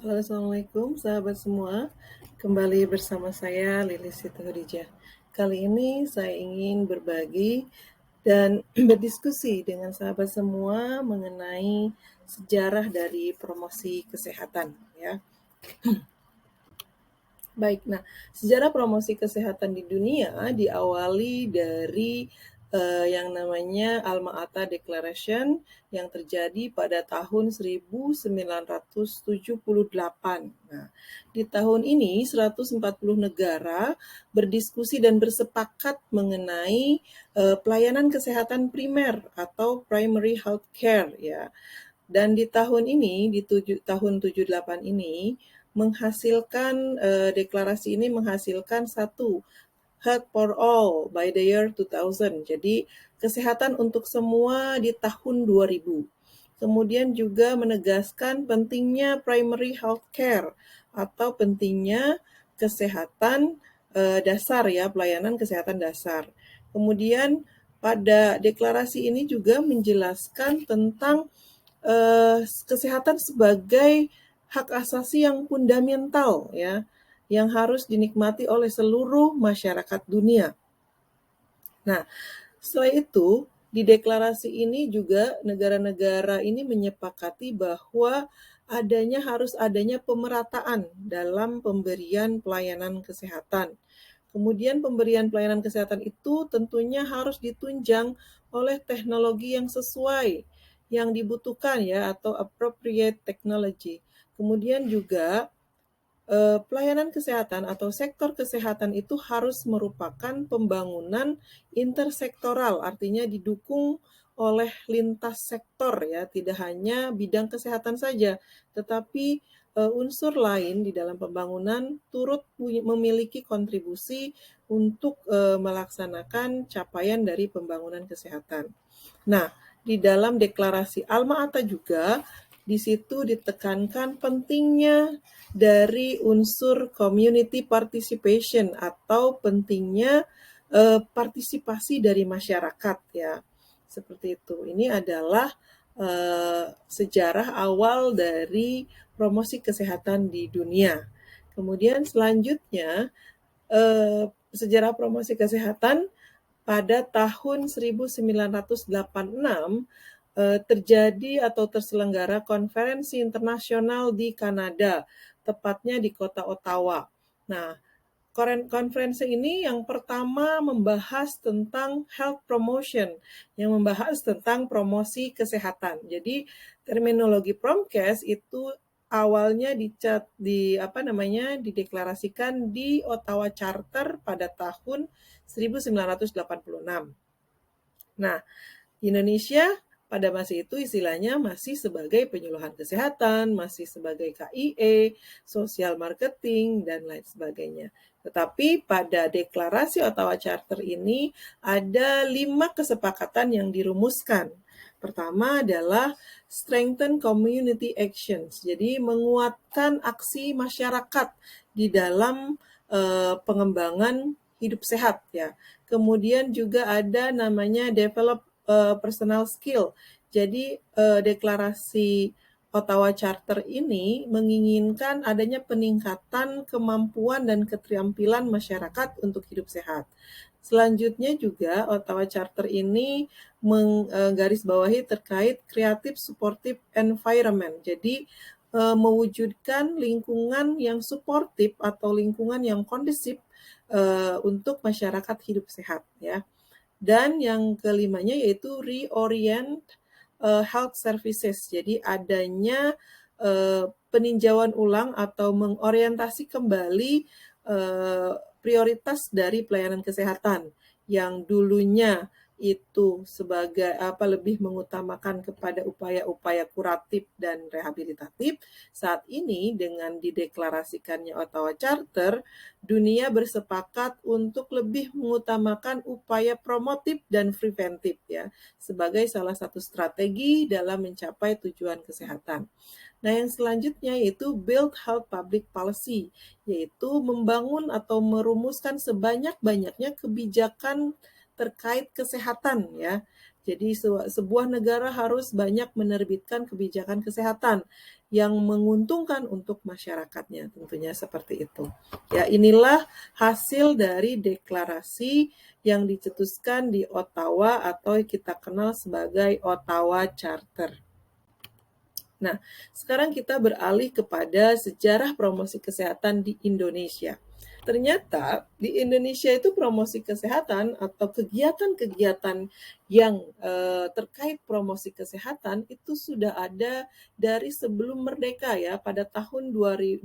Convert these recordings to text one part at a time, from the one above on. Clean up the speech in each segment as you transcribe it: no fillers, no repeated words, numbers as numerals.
Halo, Assalamualaikum sahabat semua. Kembali bersama saya Lilis Situhudijah. Kali ini saya ingin berbagi dan berdiskusi dengan sahabat semua mengenai sejarah dari promosi kesehatan ya. Baik, nah sejarah promosi kesehatan di dunia diawali dari yang namanya Alma-Ata Declaration yang terjadi pada tahun 1978. Nah, di tahun ini 140 negara berdiskusi dan bersepakat mengenai pelayanan kesehatan primer atau primary health care ya. Dan di tahun ini, di tahun 78 ini, deklarasi ini menghasilkan satu, Health for All by the year 2000. Jadi, kesehatan untuk semua di tahun 2000. Kemudian juga menegaskan pentingnya primary health care atau pentingnya kesehatan dasar ya, pelayanan kesehatan dasar. Kemudian pada deklarasi ini juga menjelaskan tentang kesehatan sebagai hak asasi yang fundamental ya, yang harus dinikmati oleh seluruh masyarakat dunia. Nah, setelah itu di deklarasi ini juga negara-negara ini menyepakati bahwa harus adanya pemerataan dalam pemberian pelayanan kesehatan. Kemudian pemberian pelayanan kesehatan itu tentunya harus ditunjang oleh teknologi yang sesuai yang dibutuhkan ya, atau appropriate technology. Kemudian juga pelayanan kesehatan atau sektor kesehatan itu harus merupakan pembangunan intersektoral, artinya didukung oleh lintas sektor ya, tidak hanya bidang kesehatan saja, tetapi unsur lain di dalam pembangunan turut memiliki kontribusi untuk melaksanakan capaian dari pembangunan kesehatan. Nah, di dalam deklarasi Alma-Ata juga di situ ditekankan pentingnya dari unsur community participation atau pentingnya partisipasi dari masyarakat ya. Seperti itu. Ini adalah sejarah awal dari promosi kesehatan di dunia. Kemudian selanjutnya sejarah promosi kesehatan pada tahun 1986 terjadi atau terselenggara konferensi internasional di Kanada, tepatnya di kota Ottawa. Nah, konferensi ini yang pertama membahas tentang health promotion, yang membahas tentang promosi kesehatan. Jadi terminologi Promkes itu awalnya dideklarasikan di Ottawa Charter pada tahun 1986. Nah, di Indonesia pada masa itu istilahnya masih sebagai penyuluhan kesehatan, masih sebagai KIE, social marketing, dan lain sebagainya. Tetapi pada deklarasi Ottawa Charter ini ada 5 kesepakatan yang dirumuskan. Pertama adalah strengthen community actions, jadi menguatkan aksi masyarakat di dalam pengembangan hidup sehat ya. Kemudian juga ada namanya develop personal skill. Jadi deklarasi Ottawa Charter ini menginginkan adanya peningkatan kemampuan dan keterampilan masyarakat untuk hidup sehat. Selanjutnya juga Ottawa Charter ini menggarisbawahi terkait creative supportive environment. Jadi mewujudkan lingkungan yang suportif atau lingkungan yang kondusif untuk masyarakat hidup sehat ya. Dan yang kelimanya yaitu reorient health services. Jadi adanya peninjauan ulang atau mengorientasi kembali prioritas dari pelayanan kesehatan yang dulunya itu sebagai lebih mengutamakan kepada upaya-upaya kuratif dan rehabilitatif. Saat ini dengan dideklarasikannya Ottawa Charter, dunia bersepakat untuk lebih mengutamakan upaya promotif dan preventif ya sebagai salah satu strategi dalam mencapai tujuan kesehatan. Nah, yang selanjutnya yaitu build health public policy, yaitu membangun atau merumuskan sebanyak-banyaknya kebijakan terkait kesehatan ya. Jadi sebuah negara harus banyak menerbitkan kebijakan kesehatan yang menguntungkan untuk masyarakatnya, tentunya seperti itu. Ya, inilah hasil dari deklarasi yang dicetuskan di Ottawa atau kita kenal sebagai Ottawa Charter. Nah, sekarang kita beralih kepada sejarah promosi kesehatan di Indonesia. Ternyata di Indonesia itu promosi kesehatan atau kegiatan-kegiatan yang terkait promosi kesehatan itu sudah ada dari sebelum merdeka ya. Pada tahun 2024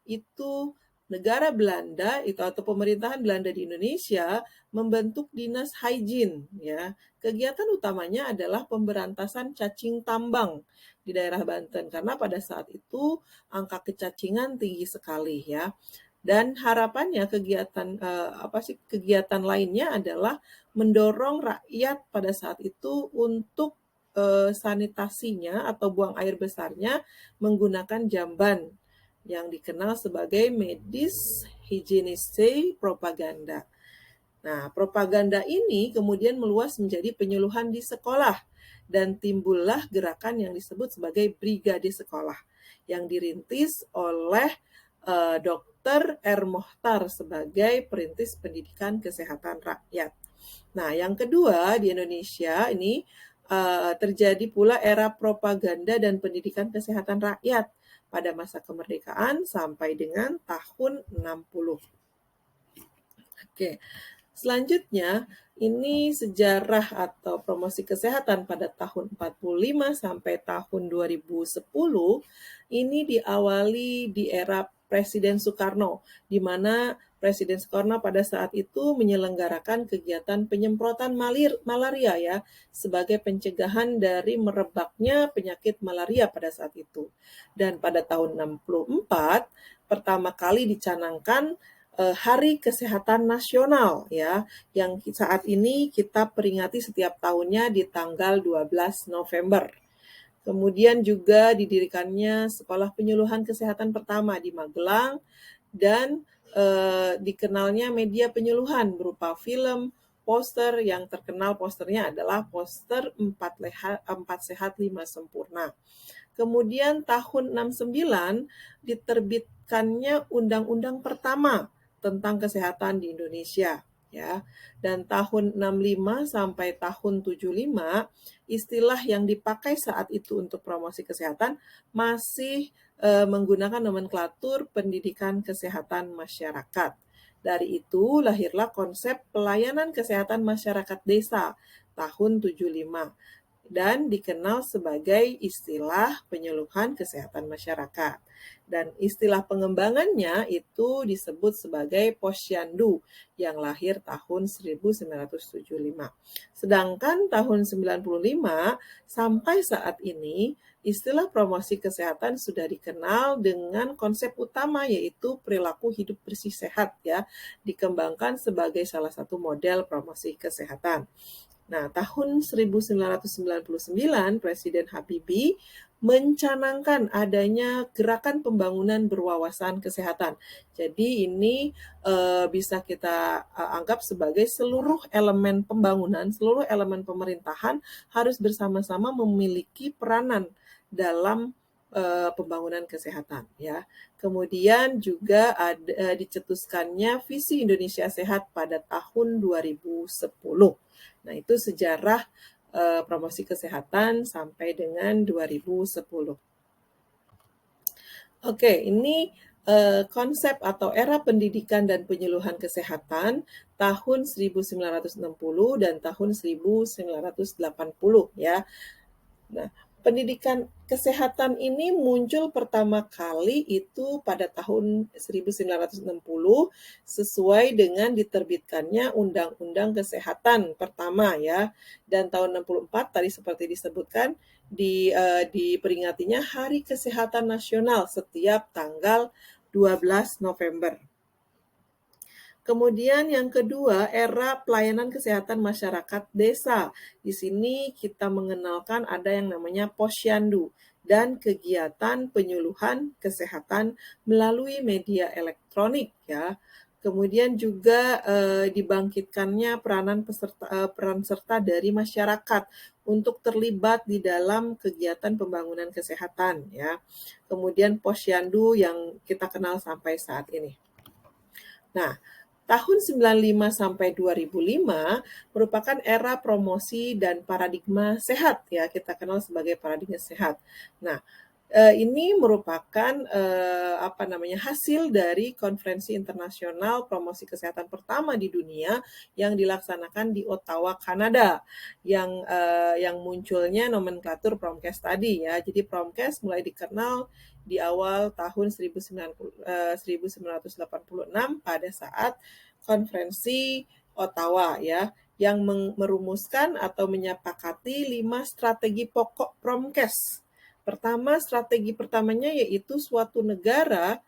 itu negara Belanda itu atau pemerintahan Belanda di Indonesia membentuk Dinas Hygiene ya. Kegiatan utamanya adalah pemberantasan cacing tambang di daerah Banten karena pada saat itu angka kecacingan tinggi sekali ya. Dan harapannya kegiatan lainnya adalah mendorong rakyat pada saat itu untuk sanitasinya atau buang air besarnya menggunakan jamban yang dikenal sebagai medis hygienice propaganda. Nah, propaganda ini kemudian meluas menjadi penyuluhan di sekolah dan timbullah gerakan yang disebut sebagai Brigade Sekolah yang dirintis oleh Dr. R. Mohtar sebagai perintis pendidikan kesehatan rakyat. Nah, yang kedua di Indonesia ini terjadi pula era propaganda dan pendidikan kesehatan rakyat pada masa kemerdekaan sampai dengan tahun 60. Oke. Selanjutnya, ini sejarah atau promosi kesehatan pada tahun 45 sampai tahun 2010 ini diawali di era Presiden Soekarno, di mana Presiden Soekarno pada saat itu menyelenggarakan kegiatan penyemprotan malaria ya, sebagai pencegahan dari merebaknya penyakit malaria pada saat itu. Dan pada tahun 64 pertama kali dicanangkan Hari Kesehatan Nasional ya, yang saat ini kita peringati setiap tahunnya di tanggal 12 November. Kemudian juga didirikannya Sekolah Penyuluhan Kesehatan pertama di Magelang dan dikenalnya media penyuluhan berupa film, poster yang terkenal posternya adalah poster 4 Sehat 5 Sempurna. Kemudian tahun 69 diterbitkannya undang-undang pertama tentang kesehatan di Indonesia ya. Dan tahun 65 sampai tahun 75 istilah yang dipakai saat itu untuk promosi kesehatan masih menggunakan nomenklatur pendidikan kesehatan masyarakat. Dari itu lahirlah konsep pelayanan kesehatan masyarakat desa tahun 75 dan dikenal sebagai istilah penyuluhan kesehatan masyarakat. Dan istilah pengembangannya itu disebut sebagai Posyandu yang lahir tahun 1975. Sedangkan tahun 95 sampai saat ini istilah promosi kesehatan sudah dikenal dengan konsep utama yaitu perilaku hidup bersih sehat ya, dikembangkan sebagai salah satu model promosi kesehatan. Nah, tahun 1999 Presiden Habibie mencanangkan adanya gerakan pembangunan berwawasan kesehatan. Jadi ini bisa kita anggap sebagai seluruh elemen pembangunan, seluruh elemen pemerintahan harus bersama-sama memiliki peranan dalam pembangunan kesehatan ya. Kemudian juga ada dicetuskannya visi Indonesia Sehat pada tahun 2010. Nah, itu sejarah promosi kesehatan sampai dengan 2010. Oke, ini konsep atau era pendidikan dan penyuluhan kesehatan tahun 1960 dan tahun 1980 ya. Nah, pendidikan kesehatan ini muncul pertama kali itu pada tahun 1960 sesuai dengan diterbitkannya Undang-Undang Kesehatan pertama ya. Dan tahun 64 tadi seperti disebutkan diperingatinya Hari Kesehatan Nasional setiap tanggal 12 November. Kemudian yang kedua, era pelayanan kesehatan masyarakat desa. Di sini kita mengenalkan ada yang namanya Posyandu dan kegiatan penyuluhan kesehatan melalui media elektronik ya. Kemudian juga dibangkitkannya peran serta dari masyarakat untuk terlibat di dalam kegiatan pembangunan kesehatan ya. Kemudian Posyandu yang kita kenal sampai saat ini. Nah, tahun 95 sampai 2005 merupakan era promosi dan paradigma sehat ya, kita kenal sebagai paradigma sehat. Nah, ini merupakan hasil dari konferensi internasional promosi kesehatan pertama di dunia yang dilaksanakan di Ottawa, Kanada, yang munculnya nomenklatur Promkes tadi ya. Jadi Promkes mulai dikenal di awal tahun 1986 pada saat konferensi Ottawa ya, yang merumuskan atau menyepakati 5 strategi pokok Promkes. Pertama, strategi pertamanya yaitu suatu negara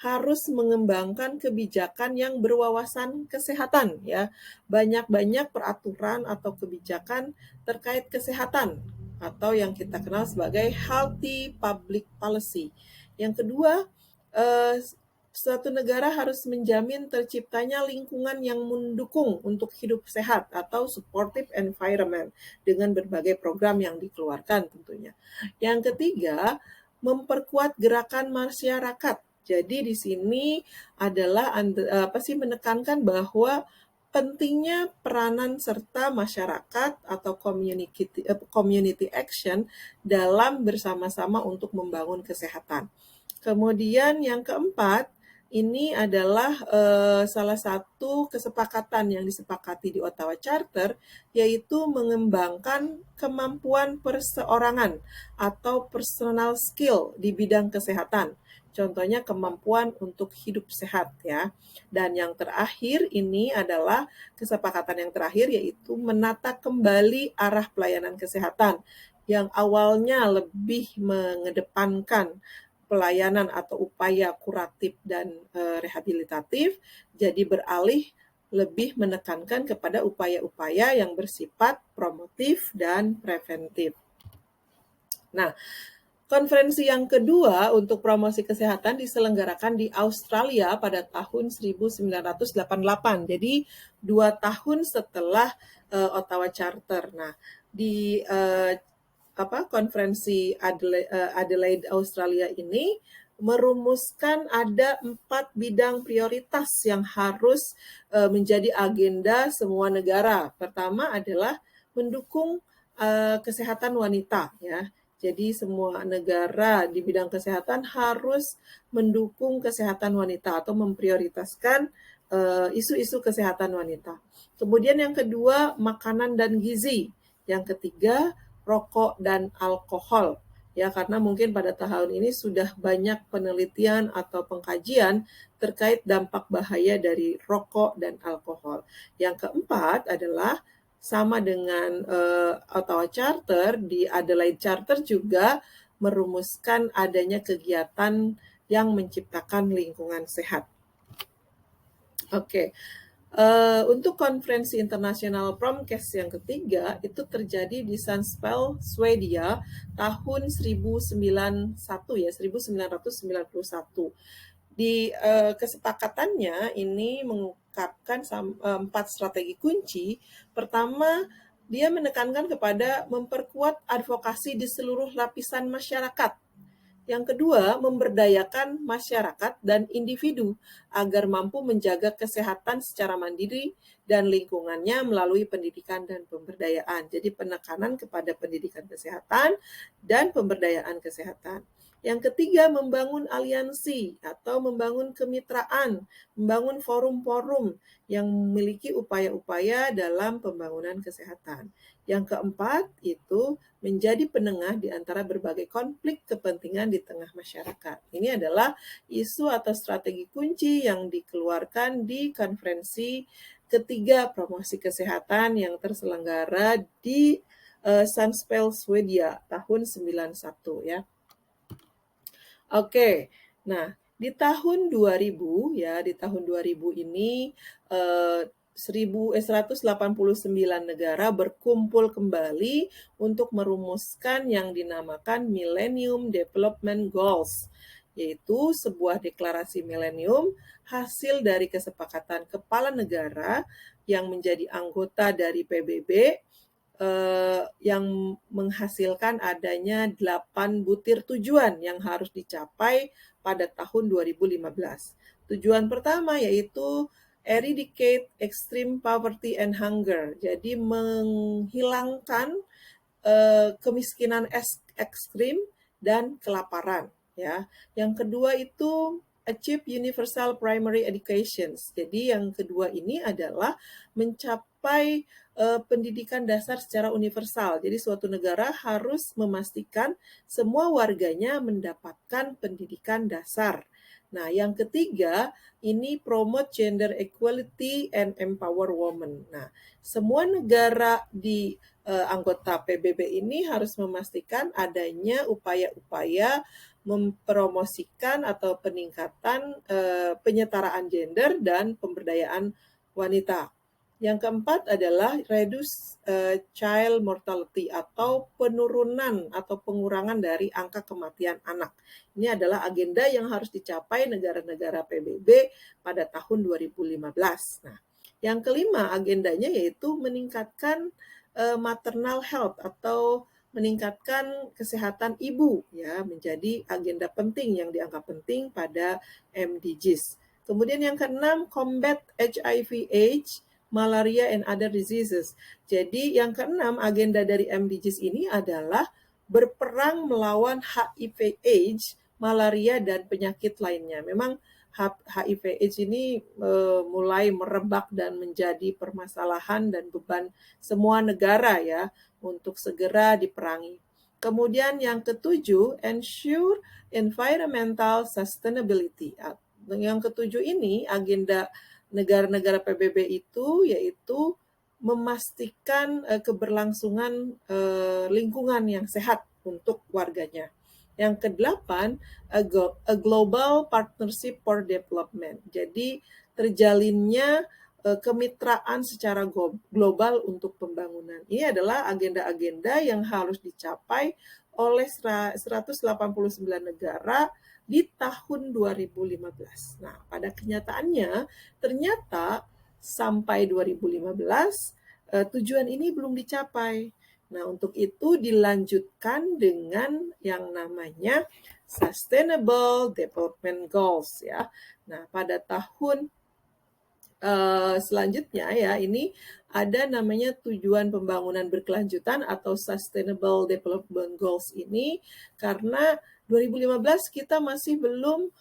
harus mengembangkan kebijakan yang berwawasan kesehatan ya. Banyak-banyak peraturan atau kebijakan terkait kesehatan atau yang kita kenal sebagai healthy public policy. Yang kedua, suatu negara harus menjamin terciptanya lingkungan yang mendukung untuk hidup sehat atau supportive environment dengan berbagai program yang dikeluarkan tentunya. Yang ketiga, memperkuat gerakan masyarakat. Jadi di sini adalah menekankan bahwa pentingnya peranan serta masyarakat atau community action dalam bersama-sama untuk membangun kesehatan. Kemudian yang keempat, ini adalah salah satu kesepakatan yang disepakati di Ottawa Charter, yaitu mengembangkan kemampuan perseorangan atau personal skill di bidang kesehatan. Contohnya kemampuan untuk hidup sehat ya. Dan yang terakhir ini adalah kesepakatan yang terakhir yaitu menata kembali arah pelayanan kesehatan yang awalnya lebih mengedepankan pelayanan atau upaya kuratif dan rehabilitatif, jadi beralih lebih menekankan kepada upaya-upaya yang bersifat promotif dan preventif. Nah, konferensi yang kedua untuk promosi kesehatan diselenggarakan di Australia pada tahun 1988. Jadi 2 tahun setelah Ottawa Charter. Nah, di konferensi Adelaide Australia ini merumuskan ada 4 bidang prioritas yang harus menjadi agenda semua negara. Pertama adalah mendukung kesehatan wanita ya. Jadi semua negara di bidang kesehatan harus mendukung kesehatan wanita atau memprioritaskan isu-isu kesehatan wanita. Kemudian yang kedua, makanan dan gizi. Yang ketiga, rokok dan alkohol. Ya, karena mungkin pada tahun ini sudah banyak penelitian atau pengkajian terkait dampak bahaya dari rokok dan alkohol. Yang keempat adalah sama dengan Ottawa Charter, di Adelaide Charter juga merumuskan adanya kegiatan yang menciptakan lingkungan sehat. Oke. Untuk konferensi internasional Promkes yang ketiga itu terjadi di Sundsvall, Swedia tahun 1991. Di kesepakatannya ini mengungkapkan 4 strategi kunci. Pertama, dia menekankan kepada memperkuat advokasi di seluruh lapisan masyarakat. Yang kedua, memberdayakan masyarakat dan individu agar mampu menjaga kesehatan secara mandiri dan lingkungannya melalui pendidikan dan pemberdayaan. Jadi penekanan kepada pendidikan kesehatan dan pemberdayaan kesehatan. Yang ketiga, membangun aliansi atau membangun kemitraan, membangun forum-forum yang memiliki upaya-upaya dalam pembangunan kesehatan. Yang keempat, itu menjadi penengah di antara berbagai konflik kepentingan di tengah masyarakat. Ini adalah isu atau strategi kunci yang dikeluarkan di konferensi ketiga promosi kesehatan yang terselenggara di Sundsvall, Swedia tahun 91 ya. Oke. Nah, di tahun 2000 ya, di tahun 2000 ini 189 negara berkumpul kembali untuk merumuskan yang dinamakan Millennium Development Goals yaitu sebuah deklarasi milenium hasil dari kesepakatan kepala negara yang menjadi anggota dari PBB yang menghasilkan adanya 8 butir tujuan yang harus dicapai pada tahun 2015. Tujuan pertama yaitu eradicate extreme poverty and hunger. Jadi menghilangkan kemiskinan ekstrim dan kelaparan, ya. Yang kedua itu achieve universal primary education. Jadi yang kedua ini adalah mencapai pendidikan dasar secara universal. Jadi suatu negara harus memastikan semua warganya mendapatkan pendidikan dasar. Nah, yang ketiga ini promote gender equality and empower women. Nah, semua negara di anggota PBB ini harus memastikan adanya upaya-upaya mempromosikan atau peningkatan penyetaraan gender dan pemberdayaan wanita. Yang keempat adalah reduce child mortality atau penurunan atau pengurangan dari angka kematian anak. Ini adalah agenda yang harus dicapai negara-negara PBB pada tahun 2015. Nah, yang kelima agendanya yaitu meningkatkan maternal health atau meningkatkan kesehatan ibu, ya, menjadi agenda penting yang dianggap penting pada MDGs. Kemudian yang keenam, combat HIV/AIDS, malaria and other diseases. Jadi yang keenam agenda dari MDGs ini adalah berperang melawan HIV/AIDS, malaria dan penyakit lainnya. Memang HIV/AIDS ini mulai merebak dan menjadi permasalahan dan beban semua negara, ya, untuk segera diperangi. Kemudian yang ketujuh, ensure environmental sustainability. Yang ketujuh ini agenda negara-negara PBB itu yaitu memastikan keberlangsungan lingkungan yang sehat untuk warganya. Yang kedelapan, a global partnership for development. Jadi terjalinnya kemitraan secara global untuk pembangunan. Ini adalah agenda-agenda yang harus dicapai oleh 189 negara di tahun 2015. Nah, pada kenyataannya ternyata sampai 2015 tujuan ini belum dicapai. Nah, untuk itu dilanjutkan dengan yang namanya Sustainable Development Goals, ya. Nah, pada tahun selanjutnya, ya, ini ada namanya tujuan pembangunan berkelanjutan atau Sustainable Development Goals ini karena 2015 kita masih belum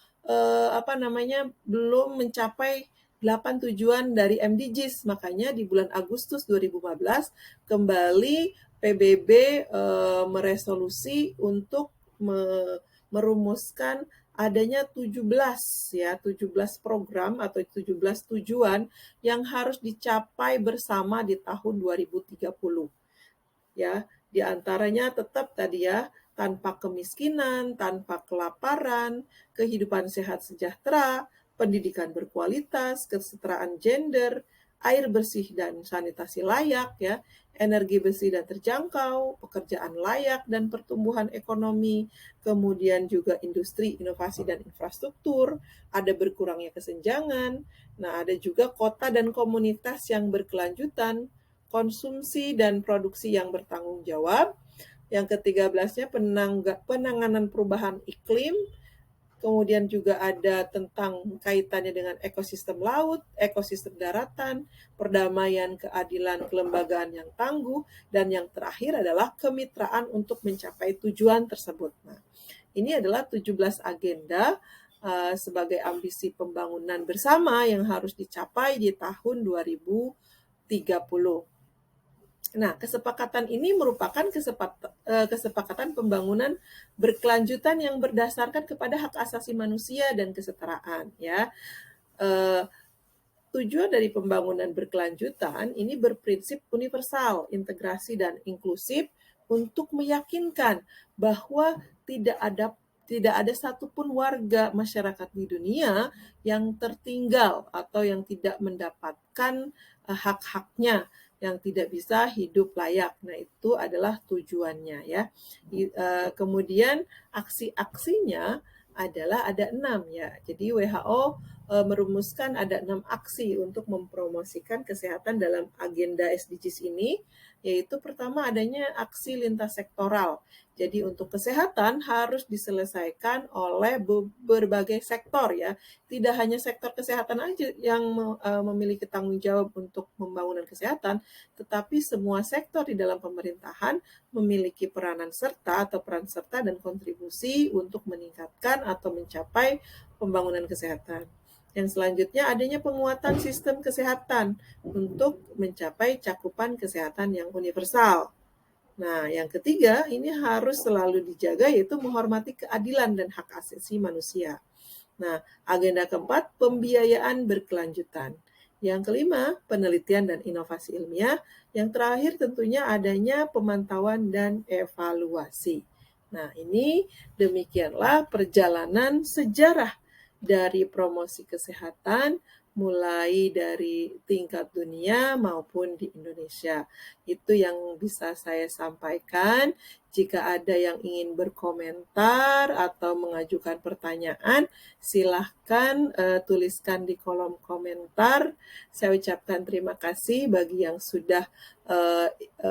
belum mencapai 8 tujuan dari MDGs. Makanya di bulan Agustus 2015 kembali PBB meresolusi untuk merumuskan adanya 17 program atau 17 tujuan yang harus dicapai bersama di tahun 2030. Ya, di antaranya tetap tadi, ya, tanpa kemiskinan, tanpa kelaparan, kehidupan sehat sejahtera, pendidikan berkualitas, kesetaraan gender, air bersih dan sanitasi layak, ya, energi bersih dan terjangkau, pekerjaan layak dan pertumbuhan ekonomi, kemudian juga industri, inovasi dan infrastruktur, ada berkurangnya kesenjangan, nah ada juga kota dan komunitas yang berkelanjutan, konsumsi dan produksi yang bertanggung jawab. Yang ke-13-nya penanganan perubahan iklim. Kemudian juga ada tentang kaitannya dengan ekosistem laut, ekosistem daratan, perdamaian, keadilan, kelembagaan yang tangguh, dan yang terakhir adalah kemitraan untuk mencapai tujuan tersebut. Nah, ini adalah 17 agenda sebagai ambisi pembangunan bersama yang harus dicapai di tahun 2030. Nah, kesepakatan ini merupakan kesepakatan pembangunan berkelanjutan yang berdasarkan kepada hak asasi manusia dan kesetaraan, ya. Tujuan dari pembangunan berkelanjutan ini berprinsip universal, integrasi dan inklusif untuk meyakinkan bahwa tidak ada satupun warga masyarakat di dunia yang tertinggal atau yang tidak mendapatkan hak-haknya, yang tidak bisa hidup layak. Nah, itu adalah tujuannya, ya. Kemudian aksi-aksinya adalah ada 6 ya. Jadi WHO merumuskan ada 6 aksi untuk mempromosikan kesehatan dalam agenda SDGs ini, yaitu pertama adanya aksi lintas sektoral. Jadi untuk kesehatan harus diselesaikan oleh berbagai sektor ya. Tidak hanya sektor kesehatan aja yang memiliki tanggung jawab untuk pembangunan kesehatan, tetapi semua sektor di dalam pemerintahan memiliki peranan serta atau peran serta dan kontribusi untuk meningkatkan atau mencapai pembangunan kesehatan. Yang selanjutnya adanya penguatan sistem kesehatan untuk mencapai cakupan kesehatan yang universal. Nah, yang ketiga ini harus selalu dijaga yaitu menghormati keadilan dan hak asasi manusia. Nah, agenda keempat, pembiayaan berkelanjutan. Yang kelima, penelitian dan inovasi ilmiah. Yang terakhir tentunya adanya pemantauan dan evaluasi. Nah, ini demikianlah perjalanan sejarah dari promosi kesehatan mulai dari tingkat dunia maupun di Indonesia. Itu yang bisa saya sampaikan. Jika ada yang ingin berkomentar atau mengajukan pertanyaan, silahkan tuliskan di kolom komentar. Saya ucapkan terima kasih bagi yang sudah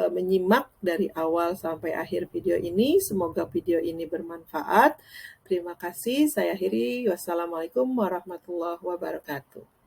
menyimak dari awal sampai akhir video ini. Semoga video ini bermanfaat. Terima kasih. Saya akhiri. Wassalamualaikum warahmatullahi wabarakatuh.